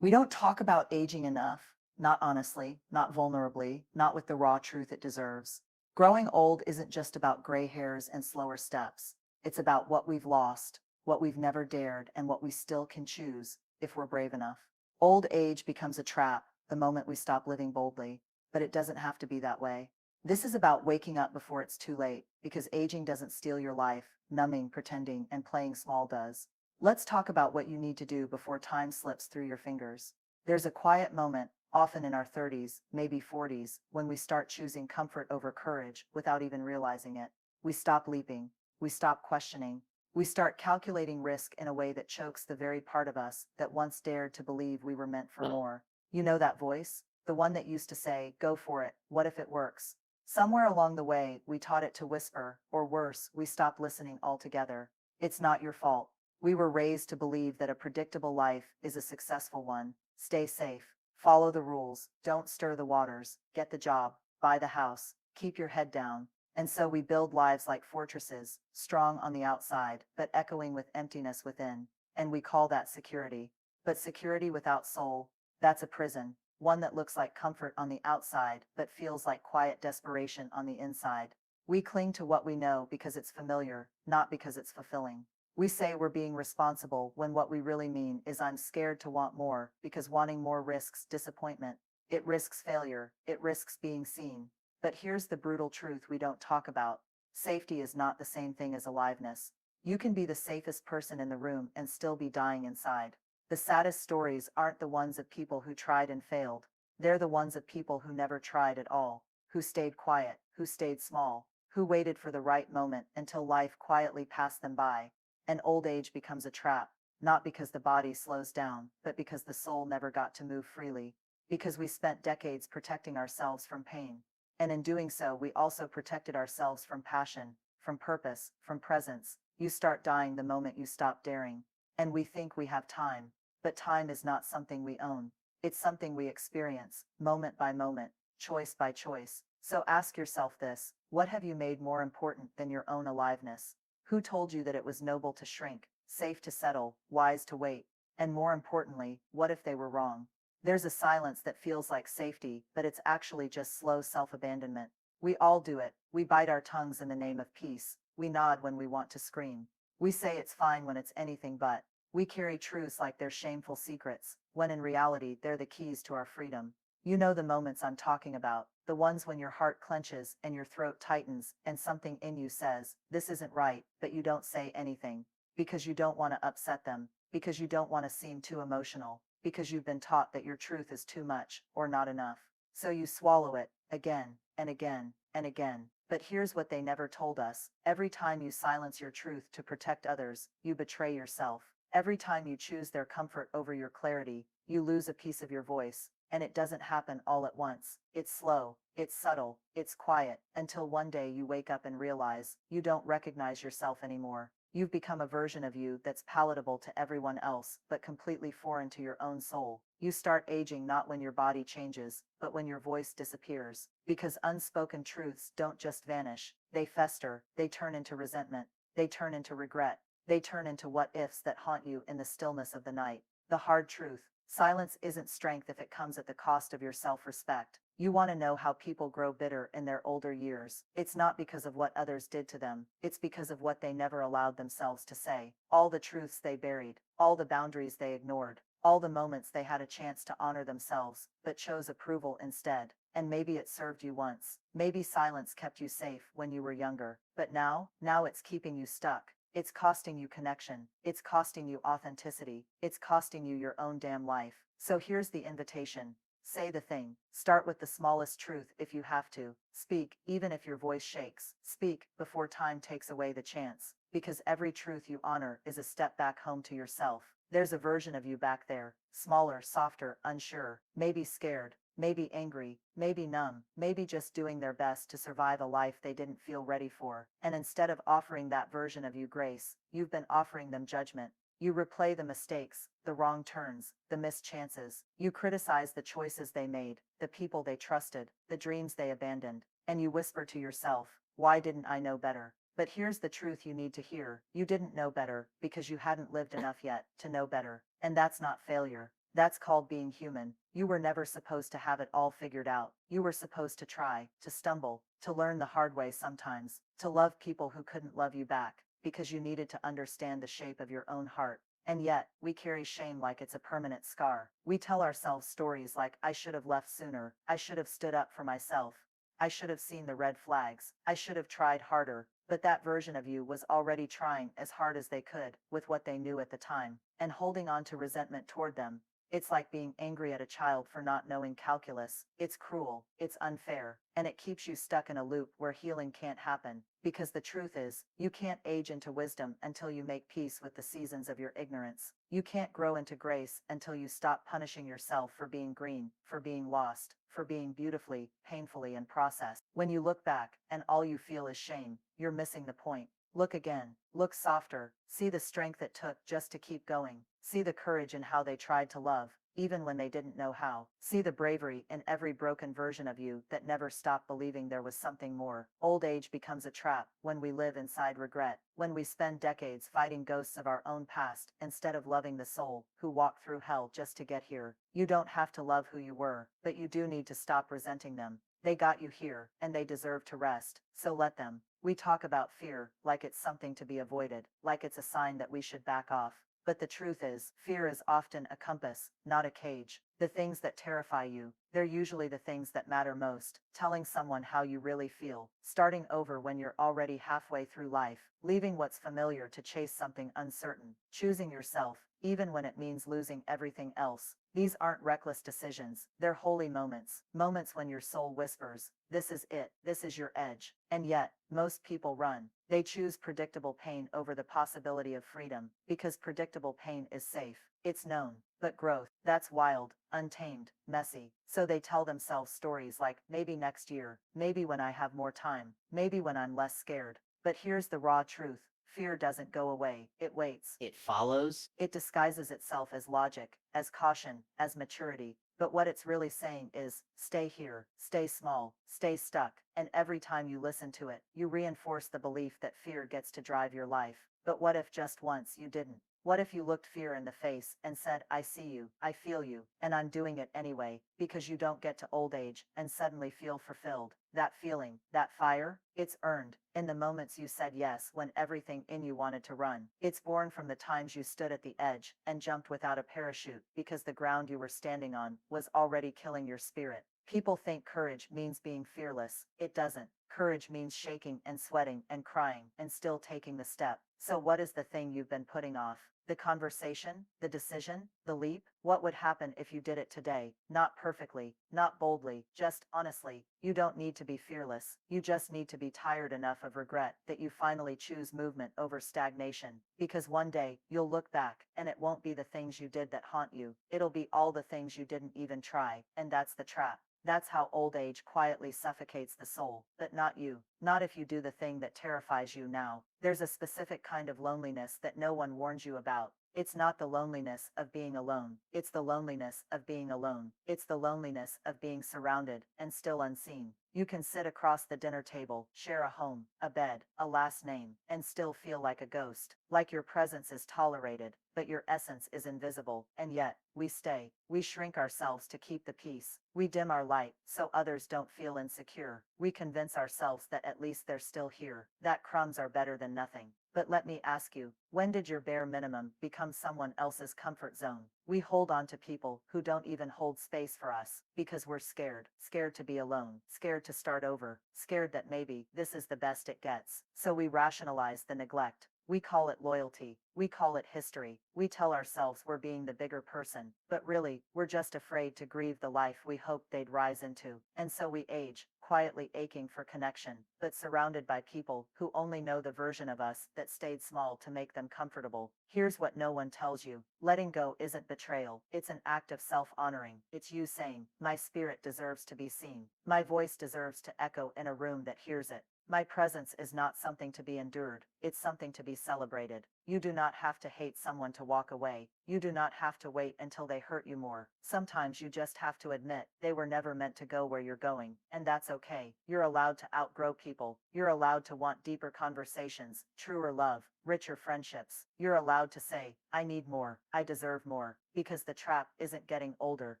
We don't talk about aging enough, not honestly, not vulnerably, not with the raw truth it deserves. Growing old isn't just about gray hairs and slower steps. It's about what we've lost, what we've never dared, and what we still can choose if we're brave enough. Old age becomes a trap the moment we stop living boldly, but it doesn't have to be that way. This is about waking up before it's too late, because aging doesn't steal your life, numbing, pretending, and playing small does. Let's talk about what you need to do before time slips through your fingers. There's a quiet moment, often in our 30s, maybe 40s, when we start choosing comfort over courage without even realizing it. We stop leaping. We stop questioning. We start calculating risk in a way that chokes the very part of us that once dared to believe we were meant for more. You know that voice? The one that used to say, go for it, what if it works? Somewhere along the way, we taught it to whisper, or worse, we stopped listening altogether. It's not your fault. We were raised to believe that a predictable life is a successful one. Stay safe, follow the rules, don't stir the waters, get the job, buy the house, keep your head down. And so we build lives like fortresses, strong on the outside, but echoing with emptiness within. And we call that security. But security without soul, that's a prison, one that looks like comfort on the outside, but feels like quiet desperation on the inside. We cling to what we know because it's familiar, not because it's fulfilling. We say we're being responsible when what we really mean is I'm scared to want more because wanting more risks disappointment. It risks failure. It risks being seen. But here's the brutal truth we don't talk about. Safety is not the same thing as aliveness. You can be the safest person in the room and still be dying inside. The saddest stories aren't the ones of people who tried and failed. They're the ones of people who never tried at all, who stayed quiet, who stayed small, who waited for the right moment until life quietly passed them by. And old age becomes a trap, not because the body slows down, but because the soul never got to move freely, because we spent decades protecting ourselves from pain. And in doing so, we also protected ourselves from passion, from purpose, from presence. You start dying the moment you stop daring. And we think we have time, but time is not something we own. It's something we experience, moment by moment, choice by choice. So ask yourself this: what have you made more important than your own aliveness? Who told you that it was noble to shrink, safe to settle, wise to wait? And more importantly, what if they were wrong? There's a silence that feels like safety, but it's actually just slow self-abandonment. We all do it. We bite our tongues in the name of peace. We nod when we want to scream. We say it's fine when it's anything but. We carry truths like they're shameful secrets, when in reality they're the keys to our freedom. You know the moments I'm talking about, the ones when your heart clenches and your throat tightens and something in you says, this isn't right, but you don't say anything. Because you don't want to upset them, because you don't want to seem too emotional, because you've been taught that your truth is too much or not enough. So you swallow it, again and again and again. But here's what they never told us: every time you silence your truth to protect others, you betray yourself. Every time you choose their comfort over your clarity, you lose a piece of your voice. And it doesn't happen all at once. It's slow, it's subtle, it's quiet, until one day you wake up and realize you don't recognize yourself anymore. You've become a version of you that's palatable to everyone else, but completely foreign to your own soul. You start aging not when your body changes, but when your voice disappears. Because unspoken truths don't just vanish, they fester, they turn into resentment, they turn into regret, they turn into what ifs that haunt you in the stillness of the night. The hard truth: silence isn't strength if it comes at the cost of your self-respect. You want to know how people grow bitter in their older years? It's not because of what others did to them. It's because of what they never allowed themselves to say. All the truths they buried, all the boundaries they ignored, all the moments they had a chance to honor themselves, but chose approval instead. And maybe it served you once. Maybe silence kept you safe when you were younger. But now it's keeping you stuck. It's costing you connection. It's costing you authenticity. It's costing you your own damn life. So here's the invitation. Say the thing. Start with the smallest truth if you have to. Speak, even if your voice shakes. Speak before time takes away the chance. Because every truth you honor is a step back home to yourself. There's a version of you back there, smaller, softer, unsure, maybe scared, maybe angry, maybe numb, maybe just doing their best to survive a life they didn't feel ready for. And instead of offering that version of you grace, you've been offering them judgment. You replay the mistakes, the wrong turns, the missed chances. You criticize the choices they made, the people they trusted, the dreams they abandoned. And you whisper to yourself, why didn't I know better? But here's the truth you need to hear. You didn't know better because you hadn't lived enough yet to know better. And that's not failure. That's called being human. You were never supposed to have it all figured out. You were supposed to try, to stumble, to learn the hard way sometimes, to love people who couldn't love you back, because you needed to understand the shape of your own heart. And yet, we carry shame like it's a permanent scar. We tell ourselves stories like, I should have left sooner, I should have stood up for myself, I should have seen the red flags, I should have tried harder. But that version of you was already trying as hard as they could, with what they knew at the time, and holding on to resentment toward them. It's like being angry at a child for not knowing calculus. It's cruel, it's unfair, and it keeps you stuck in a loop where healing can't happen. Because the truth is, you can't age into wisdom until you make peace with the seasons of your ignorance. You can't grow into grace until you stop punishing yourself for being green, for being lost, for being beautifully, painfully in process. When you look back and all you feel is shame, you're missing the point. Look again, look softer, see the strength it took just to keep going, see the courage in how they tried to love, even when they didn't know how, see the bravery in every broken version of you that never stopped believing there was something more. Old age becomes a trap when we live inside regret, when we spend decades fighting ghosts of our own past instead of loving the soul who walked through hell just to get here. You don't have to love who you were, but you do need to stop resenting them. They got you here, and they deserve to rest, so let them. We talk about fear like it's something to be avoided, like it's a sign that we should back off. But the truth is, fear is often a compass, not a cage. The things that terrify you, they're usually the things that matter most. Telling someone how you really feel, starting over when you're already halfway through life, leaving what's familiar to chase something uncertain, choosing yourself, even when it means losing everything else. These aren't reckless decisions, they're holy moments, moments when your soul whispers, this is it, this is your edge. And yet, most people run. They choose predictable pain over the possibility of freedom, because predictable pain is safe, it's known. But growth, that's wild, untamed, messy. So they tell themselves stories like, maybe next year, maybe when I have more time, maybe when I'm less scared. But here's the raw truth. Fear doesn't go away, it waits. It follows. It disguises itself as logic, as caution, as maturity. But what it's really saying is, stay here, stay small, stay stuck. And every time you listen to it, you reinforce the belief that fear gets to drive your life. But what if just once you didn't? What if you looked fear in the face and said, I see you, I feel you, and I'm doing it anyway, because you don't get to old age and suddenly feel fulfilled. That feeling, that fire, it's earned in the moments you said yes when everything in you wanted to run. It's born from the times you stood at the edge and jumped without a parachute because the ground you were standing on was already killing your spirit. People think courage means being fearless. It doesn't. Courage means shaking and sweating and crying and still taking the step. So what is the thing you've been putting off? The conversation, the decision, the leap? What would happen if you did it today? Not perfectly, not boldly, just honestly. You don't need to be fearless. You just need to be tired enough of regret that you finally choose movement over stagnation. Because one day, you'll look back, and it won't be the things you did that haunt you. It'll be all the things you didn't even try, and that's the trap. That's how old age quietly suffocates the soul, but not you. Not if you do the thing that terrifies you now. There's a specific kind of loneliness that no one warns you about. It's not the loneliness of being alone. It's the loneliness of being alone. It's the loneliness of being surrounded and still unseen. You can sit across the dinner table, share a home, a bed, a last name, and still feel like a ghost, like your presence is tolerated, but your essence is invisible. And yet, we stay. We shrink ourselves to keep the peace. We dim our light so others don't feel insecure. We convince ourselves that at least they're still here, that crumbs are better than nothing. But let me ask you, when did your bare minimum become someone else's comfort zone? We hold on to people who don't even hold space for us because we're scared, scared to be alone, scared to start over, scared that maybe this is the best it gets. So we rationalize the neglect. We call it loyalty. We call it history. We tell ourselves we're being the bigger person, but really, we're just afraid to grieve the life we hoped they'd rise into. And so we age, quietly aching for connection, but surrounded by people who only know the version of us that stayed small to make them comfortable. Here's what no one tells you. Letting go isn't betrayal. It's an act of self-honoring. It's you saying, my spirit deserves to be seen. My voice deserves to echo in a room that hears it. My presence is not something to be endured. It's something to be celebrated. You do not have to hate someone to walk away. You do not have to wait until they hurt you more. Sometimes you just have to admit they were never meant to go where you're going, and that's okay. You're allowed to outgrow people. You're allowed to want deeper conversations, truer love, richer friendships. You're allowed to say, I need more, I deserve more, because the trap isn't getting older.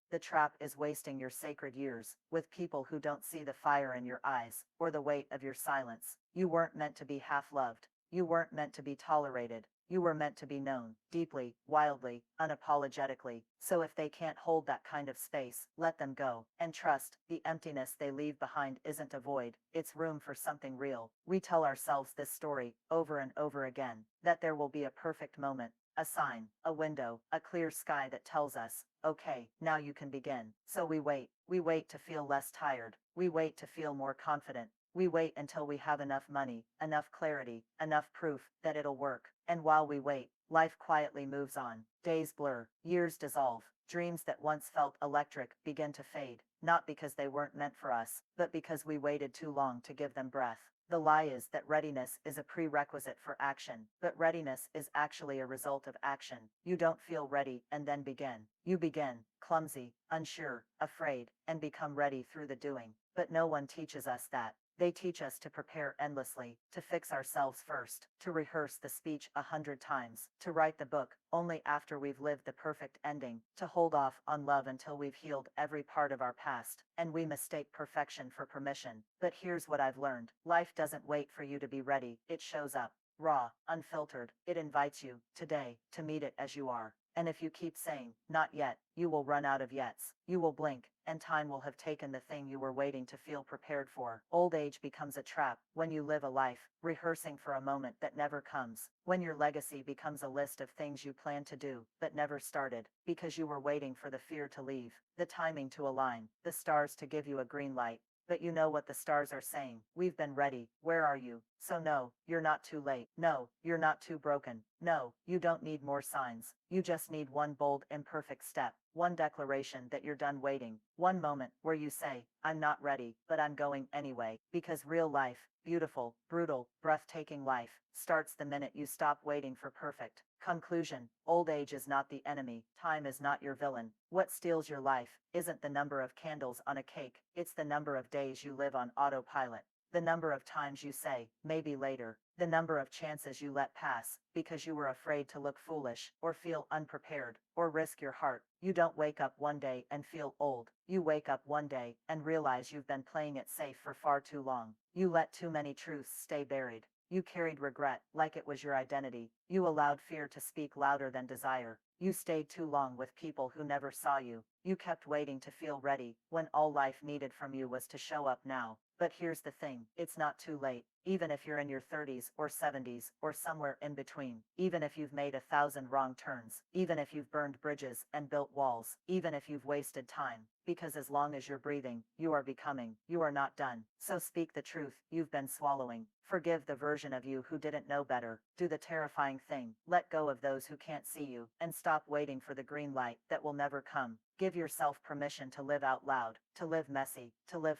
The trap is wasting your sacred years with people who don't see the fire in your eyes or the weight of your silence. You weren't meant to be half loved. You weren't meant to be tolerated. You were meant to be known, deeply, wildly, unapologetically. So if they can't hold that kind of space, let them go. And trust, the emptiness they leave behind isn't a void, it's room for something real. We tell ourselves this story, over and over again, that there will be a perfect moment, a sign, a window, a clear sky that tells us, okay, now you can begin. So we wait. We wait to feel less tired. We wait to feel more confident. We wait until we have enough money, enough clarity, enough proof that it'll work. And while we wait, life quietly moves on. Days blur, years dissolve, dreams that once felt electric begin to fade, not because they weren't meant for us, but because we waited too long to give them breath. The lie is that readiness is a prerequisite for action, but readiness is actually a result of action. You don't feel ready and then begin. You begin, clumsy, unsure, afraid, and become ready through the doing. But no one teaches us that. They teach us to prepare endlessly, to fix ourselves first, to rehearse the speech 100 times, to write the book only after we've lived the perfect ending, to hold off on love until we've healed every part of our past, and we mistake perfection for permission. But here's what I've learned. Life doesn't wait for you to be ready, it shows up. Raw, unfiltered, it invites you, today, to meet it as you are. And if you keep saying, not yet, you will run out of yets. You will blink, and time will have taken the thing you were waiting to feel prepared for. Old age becomes a trap when you live a life, rehearsing for a moment that never comes. When your legacy becomes a list of things you planned to do, but never started, because you were waiting for the fear to leave, the timing to align, the stars to give you a green light. But you know what the stars are saying. We've been ready. Where are you? So no, you're not too late. No, you're not too broken. No, you don't need more signs. You just need one bold, imperfect step. One declaration that you're done waiting. One moment where you say, I'm not ready, but I'm going anyway. Because real life, beautiful, brutal, breathtaking life, starts the minute you stop waiting for perfect. Conclusion: old age is not the enemy. Time is not your villain. What steals your life isn't the number of candles on a cake, it's the number of days you live on autopilot. The number of times you say, maybe later. The number of chances you let pass because you were afraid to look foolish, or feel unprepared, or risk your heart. You don't wake up one day and feel old. You wake up one day and realize you've been playing it safe for far too long. You let too many truths stay buried. You carried regret like it was your identity. You allowed fear to speak louder than desire. You stayed too long with people who never saw you. You kept waiting to feel ready when all life needed from you was to show up now. But here's the thing, it's not too late. Even if you're in your 30s or 70s or somewhere in between, even if you've made 1,000 wrong turns, even if you've burned bridges and built walls, even if you've wasted time, because as long as you're breathing, you are becoming, you are not done. So speak the truth you've been swallowing. Forgive the version of you who didn't know better. Do the terrifying thing, let go of those who can't see you, and stop waiting for the green light that will never come. Give yourself permission to live out loud, to live messy, to live